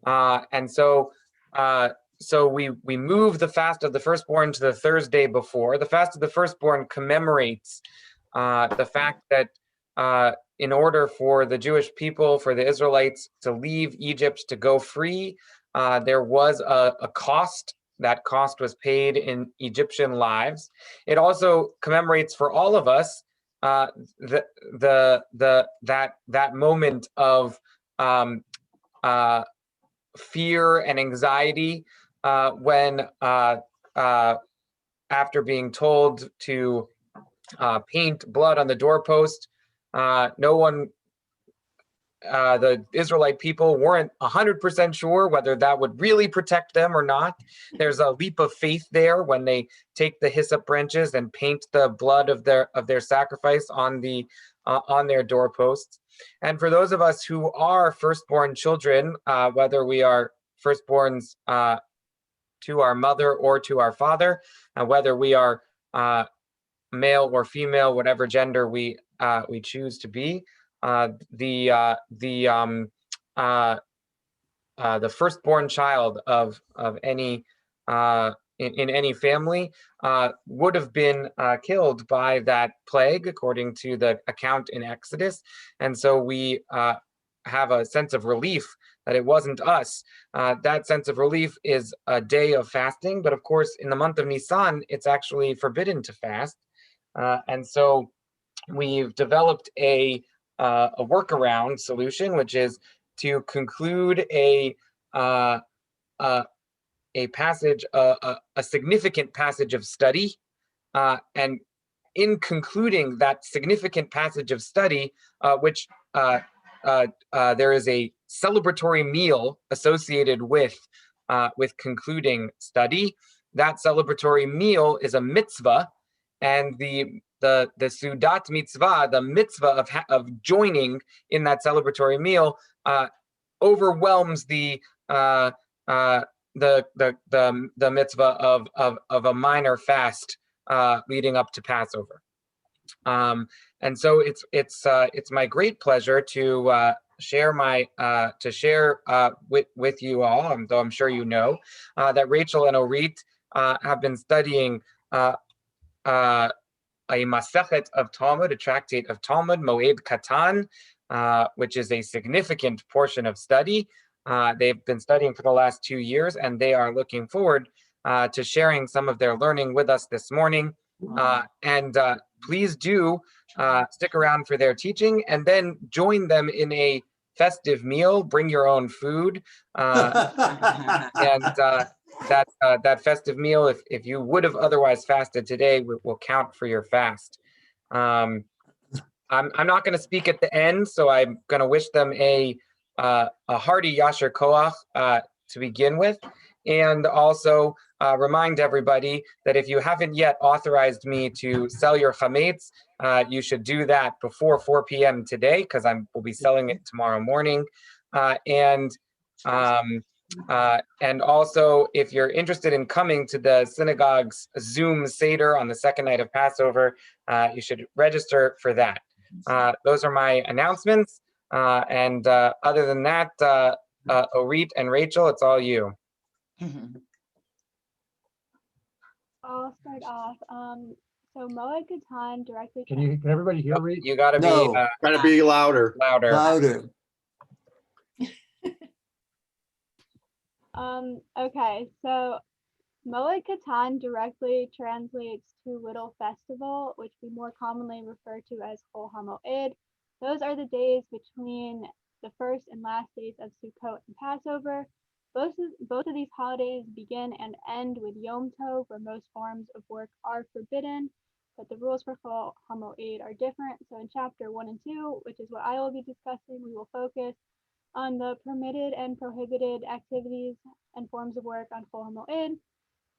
And so we move the fast of the firstborn to the Thursday before. The fast of the firstborn commemorates the fact that in order for the Jewish people, for the Israelites to leave Egypt to go free, there was a cost. That cost was paid in Egyptian lives. It also commemorates for all of us that moment of fear and anxiety when after being told to paint blood on the doorpost, the Israelite people weren't 100% sure whether that would really protect them or not. There's a leap of faith there when they take the hyssop branches and paint the blood of their sacrifice on their doorposts. And for those of us who are firstborn children, whether we are firstborns to our mother or to our father, whether we are male or female, whatever gender we choose to be, the firstborn child of any in any family would have been killed by that plague, according to the account in Exodus. And so we have a sense of relief that it wasn't us. That sense of relief is a day of fasting, but of course, in the month of Nisan, it's actually forbidden to fast. And so we've developed a workaround solution, which is to conclude a passage, a significant passage of study, and in concluding that significant passage of study, which there is a celebratory meal associated with concluding study. That celebratory meal is a mitzvah, and the Sudat mitzvah, the mitzvah of joining in that celebratory meal, overwhelms the mitzvah of a minor fast leading up to Passover. And so it's my great pleasure to share with you all, though I'm sure you know, that Rachel and Orit have been studying a Masechet of Talmud, a tractate of Talmud, Moed Katan, which is a significant portion of study. They've been studying for the last 2 years, and they are looking forward to sharing some of their learning with us this morning. And please do stick around for their teaching, and then join them in a festive meal. Bring your own food, and that festive meal, if you would have otherwise fasted today, will count for your fast. I'm not going to speak at the end, so I'm going to wish them a hearty Yasher Koach to begin with, and also remind everybody that if you haven't yet authorized me to sell your chametz, you should do that before 4 p.m. today, because we'll be selling it tomorrow morning. And also, if you're interested in coming to the synagogue's Zoom Seder on the second night of Passover, you should register for that. Those are my announcements. And other than that, Orit and Rachel, it's all you. I'll start off. So Moed Katan directly. Can everybody hear me? You gotta be louder. Louder. Okay, so Moed Katan directly translates to Little Festival, which we more commonly refer to as Chol HaMoed. Those are the days between the first and last days of Sukkot and Passover. Both of these holidays begin and end with Yom Tov, where most forms of work are forbidden, but the rules for Chol HaMoed are different. So in chapter 1 and 2, which is what I will be discussing, we will focus on the permitted and prohibited activities and forms of work on Chol HaMoed.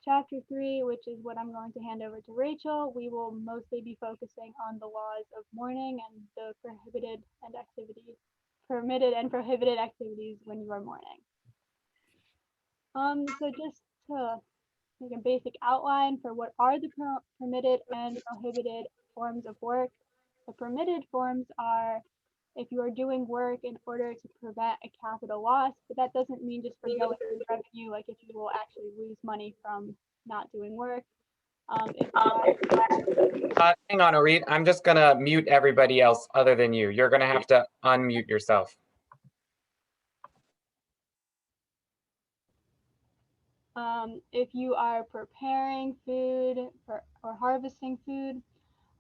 Chapter 3, which is what I'm going to hand over to Rachel, we will mostly be focusing on the laws of mourning and the permitted and prohibited activities when you are mourning. So just to make a basic outline for what are the permitted and prohibited forms of work. The permitted forms are if you are doing work in order to prevent a capital loss, but that doesn't mean just forego revenue, like if you will actually lose money from not doing work. If you are, Hang on, Orit. I'm just gonna mute everybody else other than you. You're gonna have to unmute yourself. if you are preparing food or harvesting food,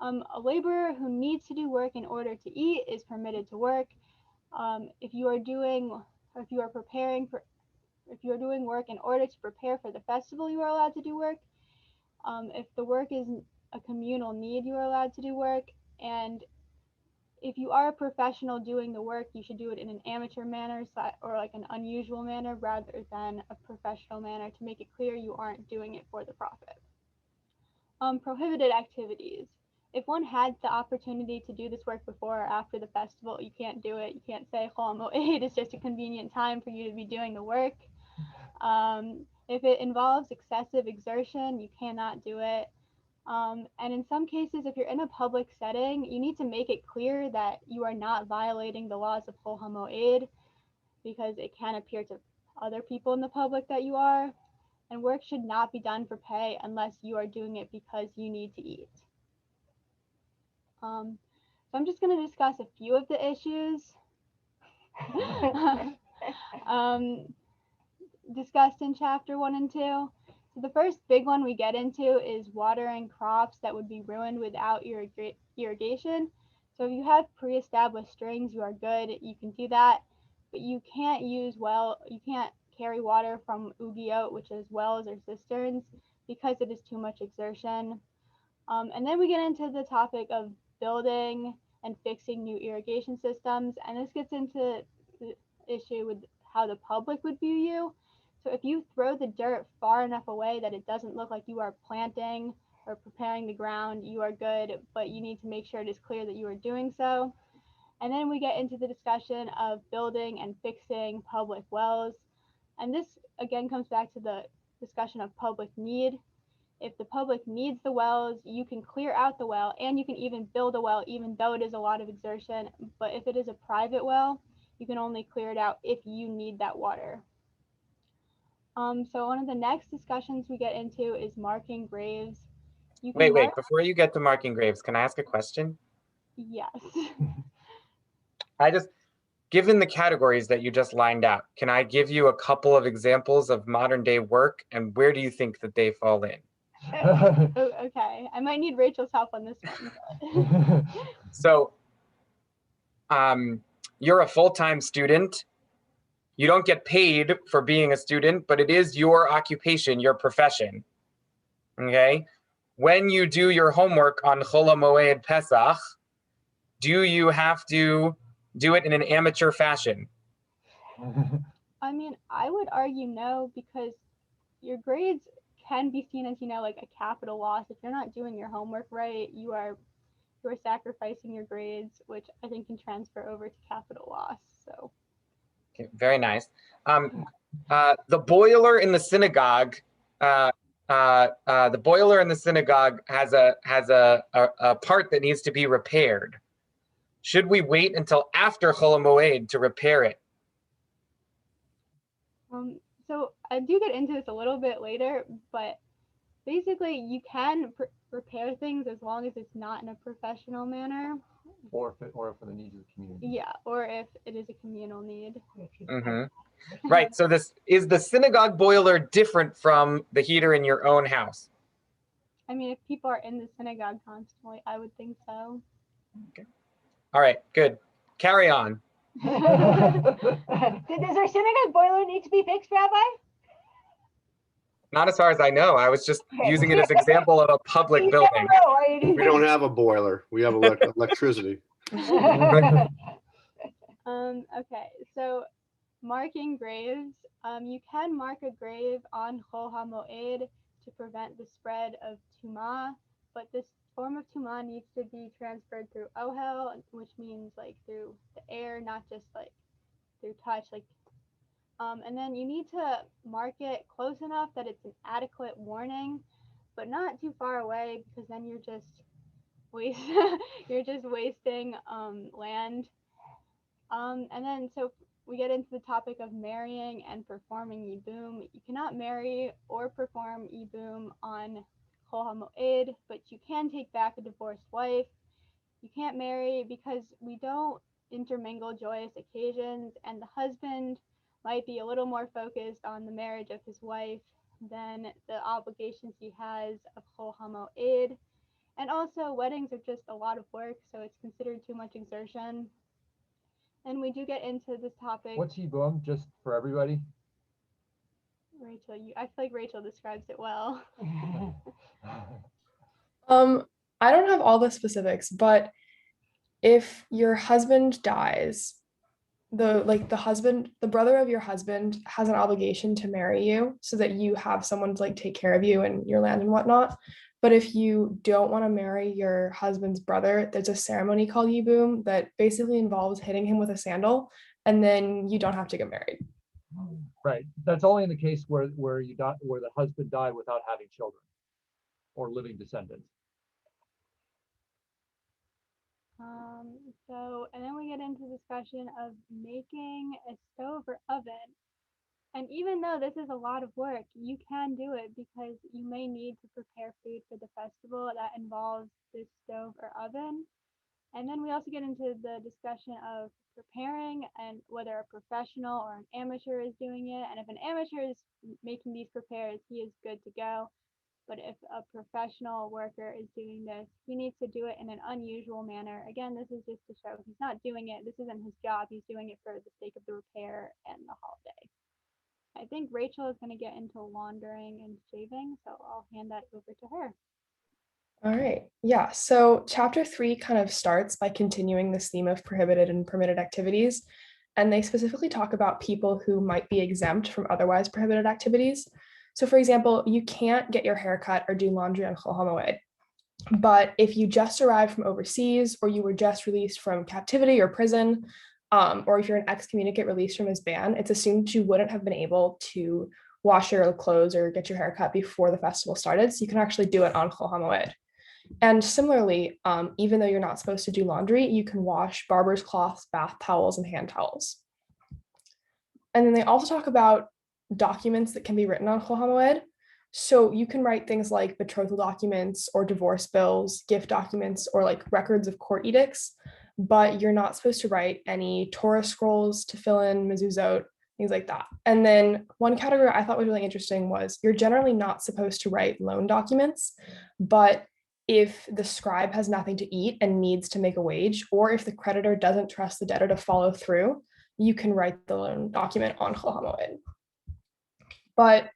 a laborer who needs to do work in order to eat is permitted to work. If you are doing work in order to prepare for the festival, you are allowed to do work. If the work is a communal need, you are allowed to do work. And if you are a professional doing the work, you should do it in an amateur manner or like an unusual manner rather than a professional manner to make it clear you aren't doing it for the profit. Prohibited activities. If one had the opportunity to do this work before or after the festival, you can't do it. You can't say Chol Moed is just a convenient time for you to be doing the work. If it involves excessive exertion, you cannot do it. And in some cases, if you're in a public setting, you need to make it clear that you are not violating the laws of Chol HaMoed, because it can appear to other people in the public that you are. And work should not be done for pay unless you are doing it because you need to eat. So I'm just going to discuss a few of the issues discussed in chapter 1 and 2. So the first big one we get into is watering crops that would be ruined without irrigation. So if you have pre-established strings, you are good, you can do that, but you can't carry water from ugiot, which is wells or cisterns, because it is too much exertion. And then we get into the topic of building and fixing new irrigation systems, and this gets into the issue with how the public would view you. So if you throw the dirt far enough away that it doesn't look like you are planting or preparing the ground, you are good, but you need to make sure it is clear that you are doing so. And then we get into the discussion of building and fixing public wells. And this again comes back to the discussion of public need. If the public needs the wells, you can clear out the well and you can even build a well, even though it is a lot of exertion. But if it is a private well, you can only clear it out if you need that water. So one of the next discussions we get into is marking graves. Wait, before you get to marking graves, can I ask a question? Yes. Given the categories that you just lined out, can I give you a couple of examples of modern day work, and where do you think that they fall in? Oh, okay, I might need Rachel's help on this one. So, you're a full-time student. You don't get paid for being a student, but it is your occupation, your profession. Okay? When you do your homework on Chol HaMoed Pesach, do you have to do it in an amateur fashion? I mean, I would argue no, because your grades can be seen as, like a capital loss. If you're not doing your homework right, you are sacrificing your grades, which I think can transfer over to capital loss. So. Okay, very nice. The boiler in the synagogue, has a part that needs to be repaired. Should we wait until after Chol HaMoed to repair it? So I do get into this a little bit later, but basically you can repair things as long as it's not in a professional manner. Or for the needs of the community. Yeah, or if it is a communal need. Mm-hmm. Right, so is the synagogue boiler different from the heater in your own house? I mean, if people are in the synagogue constantly, I would think so. Okay. All right, good. Carry on. Does our synagogue boiler need to be fixed, Rabbi? Not as far as I know. I was just using it as an example of a public building. We don't have a boiler. We have electricity. Okay, so marking graves. You can mark a grave on Chol HaMoed to prevent the spread of Tumah, but this form of Tumah needs to be transferred through Ohel, which means like through the air, not just like through touch. And then you need to mark it close enough that it's an adequate warning, but not too far away, because then you're just wasting land. And then so we get into the topic of marrying and performing Yibum. You cannot marry or perform Yibum on Chol HaMoed, but you can take back a divorced wife. You can't marry because we don't intermingle joyous occasions, and the husband might be a little more focused on the marriage of his wife than the obligations he has of Chol HaMoed. And also, weddings are just a lot of work, so it's considered too much exertion. And we do get into this topic. What's Yibum, just for everybody? Rachel, I feel like Rachel describes it well. I don't have all the specifics, but if your husband dies, the brother of your husband has an obligation to marry you so that you have someone to like take care of you and your land and whatnot. But if you don't want to marry your husband's brother, there's a ceremony called Yibum that basically involves hitting him with a sandal, and then you don't have to get married. Right, that's only in the case where the husband died without having children or living descendants. And then we get into discussion of making a stove or oven. And even though this is a lot of work, you can do it because you may need to prepare food for the festival that involves this stove or oven. And then we also get into the discussion of preparing and whether a professional or an amateur is doing it. And if an amateur is making these prepares, he is good to go. But if a professional worker is doing this, he needs to do it in an unusual manner. Again, this is just to show he's not doing it. This isn't his job. He's doing it for the sake of the repair and the holiday. I think Rachel is going to get into laundering and shaving, so I'll hand that over to her. All right. Yeah. So chapter 3 kind of starts by continuing this theme of prohibited and permitted activities. And they specifically talk about people who might be exempt from otherwise prohibited activities. So for example, you can't get your hair cut or do laundry on Chol HaMoed. But if you just arrived from overseas, or you were just released from captivity or prison, or if you're an excommunicate released from his ban, it's assumed you wouldn't have been able to wash your clothes or get your hair cut before the festival started. So you can actually do it on Chol HaMoed. And similarly, even though you're not supposed to do laundry, you can wash barber's cloths, bath towels, and hand towels. And then they also talk about documents that can be written on Chol HaMoed. So you can write things like betrothal documents or divorce bills, gift documents, or like records of court edicts, but you're not supposed to write any Torah scrolls, tefillin, mezuzot, things like that. And then one category I thought was really interesting was you're generally not supposed to write loan documents, but if the scribe has nothing to eat and needs to make a wage, or if the creditor doesn't trust the debtor to follow through, you can write the loan document on Chol HaMoed. But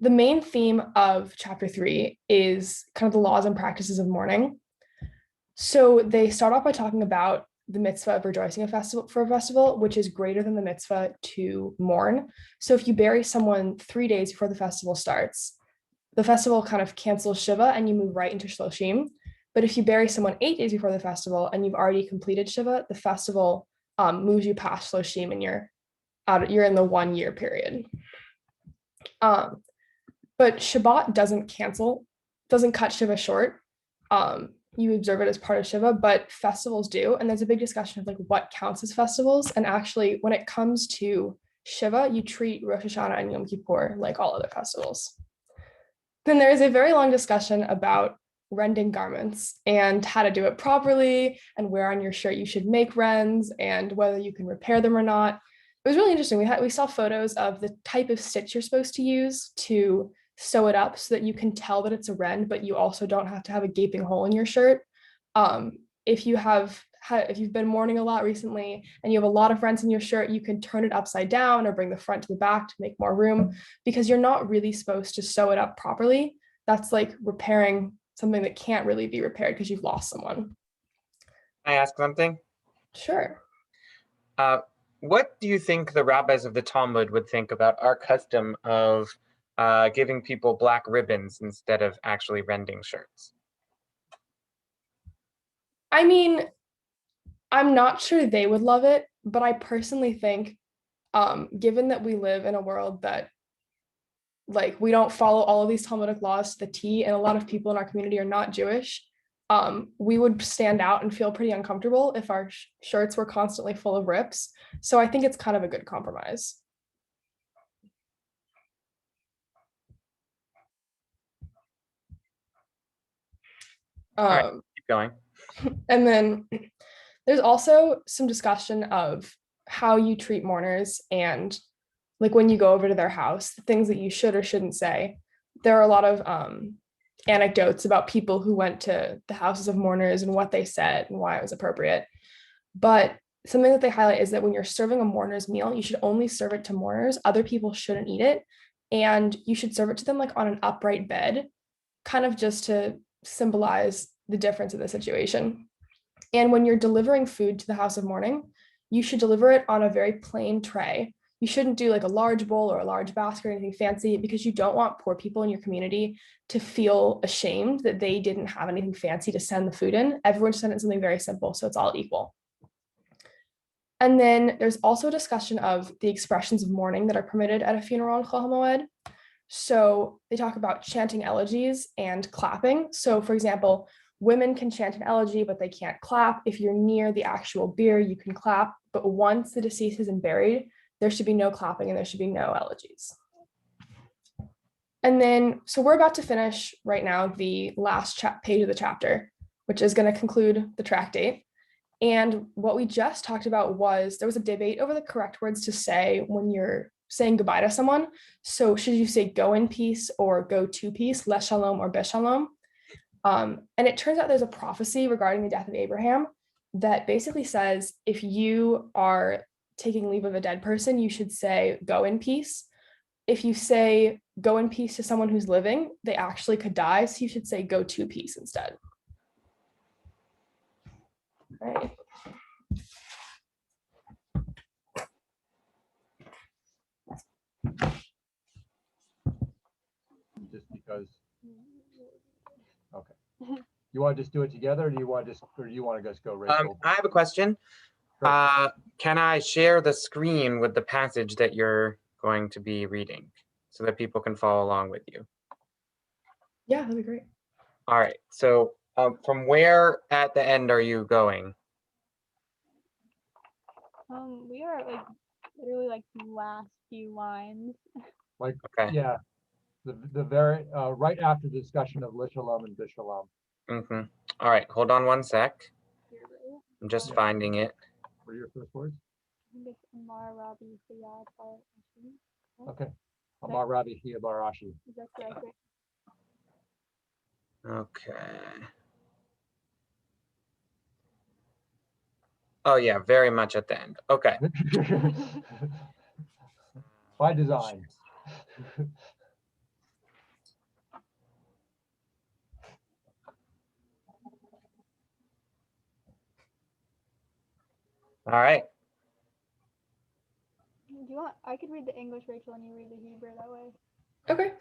the main theme of chapter 3 is kind of the laws and practices of mourning. So they start off by talking about the mitzvah of rejoicing for a festival, which is greater than the mitzvah to mourn. So if you bury someone 3 days before the festival starts, the festival kind of cancels Shiva and you move right into Shloshim. But if you bury someone 8 days before the festival and you've already completed Shiva, the festival moves you past Shloshim and you're in the 1 year period. But Shabbat doesn't cut Shiva short. You observe it as part of Shiva, but festivals do. And there's a big discussion of like what counts as festivals. And actually, when it comes to Shiva, you treat Rosh Hashanah and Yom Kippur like all other festivals. Then there is a very long discussion about rending garments and how to do it properly and where on your shirt you should make rends and whether you can repair them or not. It was really interesting. We saw photos of the type of stitch you're supposed to use to sew it up so that you can tell that it's a rend, but you also don't have to have a gaping hole in your shirt. If you've been mourning a lot recently and you have a lot of rents in your shirt, you can turn it upside down or bring the front to the back to make more room, because you're not really supposed to sew it up properly. That's like repairing something that can't really be repaired because you've lost someone. Can I ask something? Sure. What do you think the rabbis of the Talmud would think about our custom of giving people black ribbons instead of actually rending shirts? I mean, I'm not sure they would love it, but I personally think, given that we live in a world that like we don't follow all of these Talmudic laws to the T, and a lot of people in our community are not Jewish, we would stand out and feel pretty uncomfortable if our shirts were constantly full of rips. So I think it's kind of a good compromise. right. Keep going. And then there's also some discussion of how you treat mourners and like when you go over to their house, the things that you should or shouldn't say. There are a lot of anecdotes about people who went to the houses of mourners and what they said and why it was appropriate. But something that they highlight is that when you're serving a mourner's meal, you should only serve it to mourners. Other people shouldn't eat it. And you should serve it to them like on an upright bed, kind of just to symbolize the difference in the situation. And when you're delivering food to the house of mourning, you should deliver it on a very plain tray. You shouldn't do like a large bowl or a large basket or anything fancy because you don't want poor people in your community to feel ashamed that they didn't have anything fancy to send the food in. Everyone should send in something very simple so it's all equal. And then there's also a discussion of the expressions of mourning that are permitted at a funeral on Chol Moed. So they talk about chanting elegies and clapping. So for example, women can chant an elegy, but they can't clap. If you're near the actual bier, you can clap. But once the deceased has been buried, there should be no clapping and there should be no elegies. And then, so we're about to finish right now the last page of the chapter, which is going to conclude the tractate. And what we just talked about was there was a debate over the correct words to say when you're saying goodbye to someone. So should you say go in peace or go to peace, le shalom or be shalom? And it turns out there's a prophecy regarding the death of Abraham that basically says if you are taking leave of a dead person, you should say go in peace. If you say go in peace to someone who's living, they actually could die. So you should say go to peace instead. All right. Just because. Okay. You want to just do it together, or do you want to just go right over? I have a question. Sure. Can I share the screen with the passage that you're going to be reading so that people can follow along with you? Yeah, that'd be great. All right. So from where at the end are you going? We are like literally like the last few lines. Like, Okay. yeah, the very right after the discussion of Lishalom and Bishalom. Mm-hmm. All right. Hold on one sec. Here, right? I'm just Yeah. finding it. What are your first words? I think it's Amar Rabbi Sayyad Bar-Ashim. Okay. Amar Rabbi Hiya Barashi. Is that correct? Right? Okay. Oh yeah, very much at the end. Okay. By design. All right. Do you want? I could read the English, Rachel, and you read the Hebrew that way. Okay.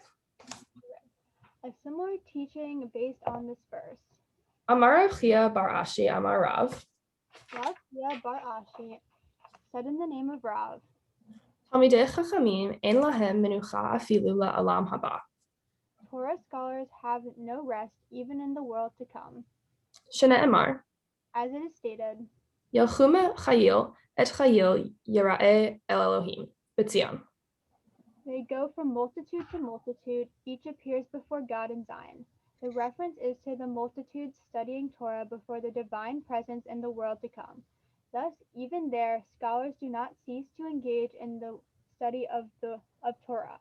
A similar teaching based on this verse. Amar Chia bar Ashi Amar Rav. Rav Chia bar Ashi said in the name of Rav. Talmidei Chachamim ein lahem menucha afilu la'olam haba. Torah scholars have no rest even in the world to come. Shene'emar. As it is stated, Yelchume chayil et chayil yira'eh el Elohim. B'tzion. they go from multitude to multitude, each appears before God in Zion. The reference is to the multitudes studying Torah before the divine presence in the world to come. Thus, even there, scholars do not cease to engage in the study of Torah.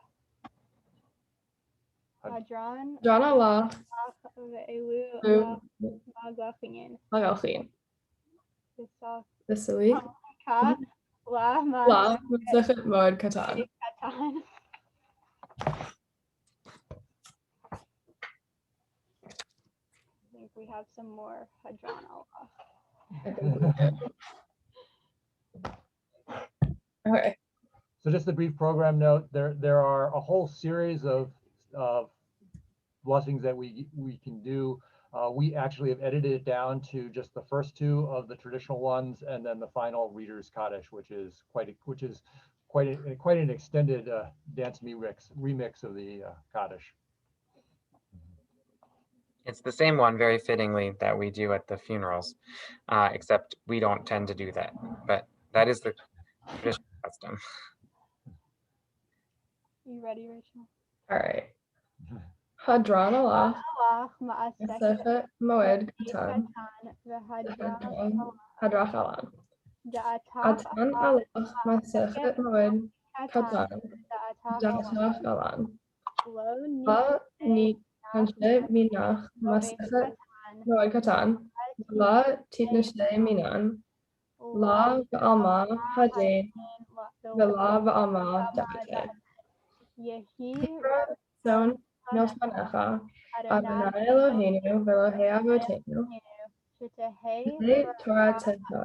Hadran John Allah. ve'elu la'galchin. Lagalchin. V'saf Vasili. ka la La. Masechet Moed Katan. Katan. I think we have some more Hadran Allah. Okay. So just a brief program note, there are a whole series of blessings that we can do. We actually have edited it down to just the first two of the traditional ones, and then the final Reader's Kaddish, which is quite an extended dance remix of the Kaddish. It's the same one, very fittingly, that we do at the funerals, except we don't tend to do that. But that is the traditional custom. You ready, Rachel? All right. Hadran Allah, Allah Masechet Masechet Moed Katan, Katan Hadrach Allah. Da'atach Atan Allah, Masechet Moed Katan Katan, Da'atach Hadrach Allah. Lo La ni kanshe minach Masechet Moed Katan, La titneshe minan, La v'alma hadin, V'la v'alma da'ate. Yehi Son Milfanecha, Adonai Eloheinu v'Elohei Avotenu, B'nei Torah Teva,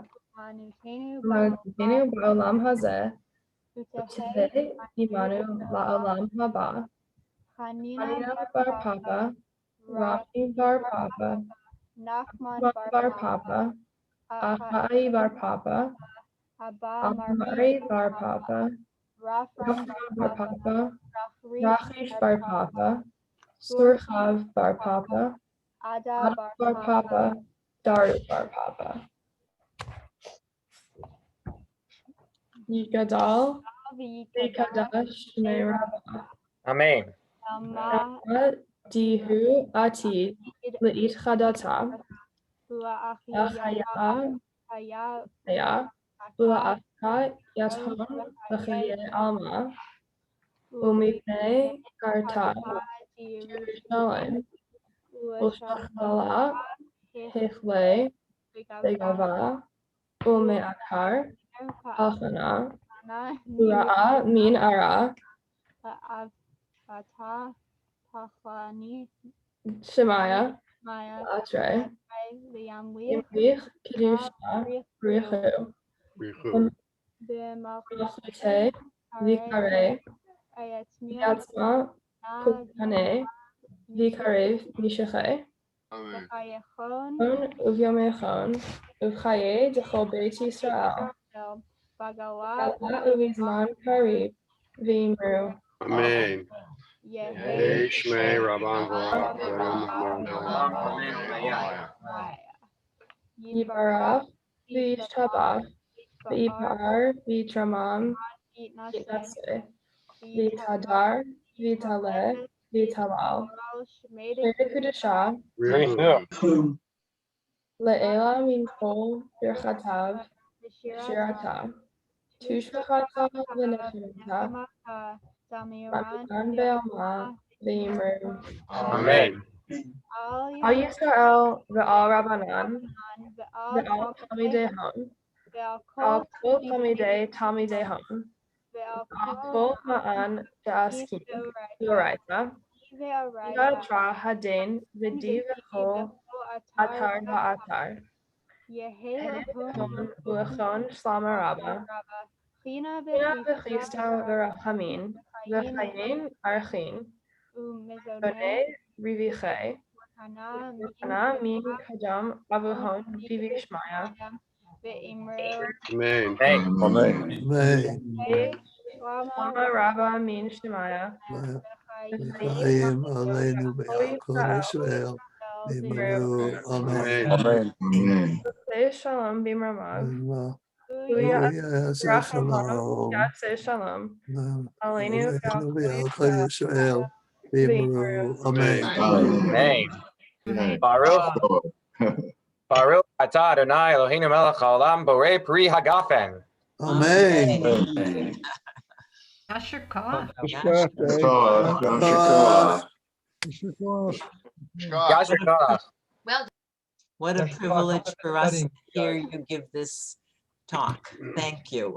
Manutenu ba'olam hazeh, U'tehei imanu la'olam haba, Hanina bar Papa, Rafi bar Papa, Nachman bar Papa, Achai bar Papa, Abba Amari bar Papa, Rafram bar Papa, Rachrish Rachish bar Papa, Surchav bar Papa, Ada Bar Papa, Daru bar Papa. Yigadal, Yikadash, Merabah. Amen. Alma Dihu Ati, Leit Chadata, Ua Achaya, Haya Aya, Ula Aka, Yaton, Lachaye Alma, Umipne, Karta, Jerusalem, Ushachala, Hechle, Begava, Ume Akar, Alchana, Ura'a, Min Ara, Ata Tachlani Shemaya, Maya Atre, Liamli Imrich, Kedusha, Richu, Richu. Malchute, Vikare, Ayatsmia Yatsma, Kukane, Vikarev, Mishache, Amen. Ayachon Un Uvyamechon, Uchaye, Dechol Beit Yisrael, Bagawa Ala Uvizman Karib, Vimru, Amen. Yehe Shmei Rabban Yibarach, Vishtabach, Vipar, Vitramam, Vitnase, Vitadar, Vitale, Vitalal, Shekudasha, Richu. Le'ela Minkol, Birchatav, Shirata, Tushachata, Venechamata, Mamikan Be'alma, Vimru. Amen. Al Yisrael, Ve'al Rabbanan, Ve'al Tamidehon, Al Kol Tamidehon, Al Kol Ma'an De'askin, Yoraita, Tra Hadin, V'di V'chol, Atar Ha'atar, Hon U'echon Shlama Rabba, Hina V'chista V'rachamin, V'chayin Archin, Donei Riviche, Ana Min Kadam Avuhon Vivishmaya, Amen. Shlama Rabba Min Shemaya, Chaim Aleinu Be'al Israel. V'imru. Amen. Amen. Say Shalom Bimramav, Say shalom. Say Shalom, Aleinu Aleinu Be'al Israel. V'imru. Amen. Amen. Baruch atah Adonai Eloheinu melech haolam borei pri hagafen. Amen. Yasher Koach. Yasher koach. Well, what a Yasher Koach. privilege for us to Studying, hear guys. you give this talk. Thank you.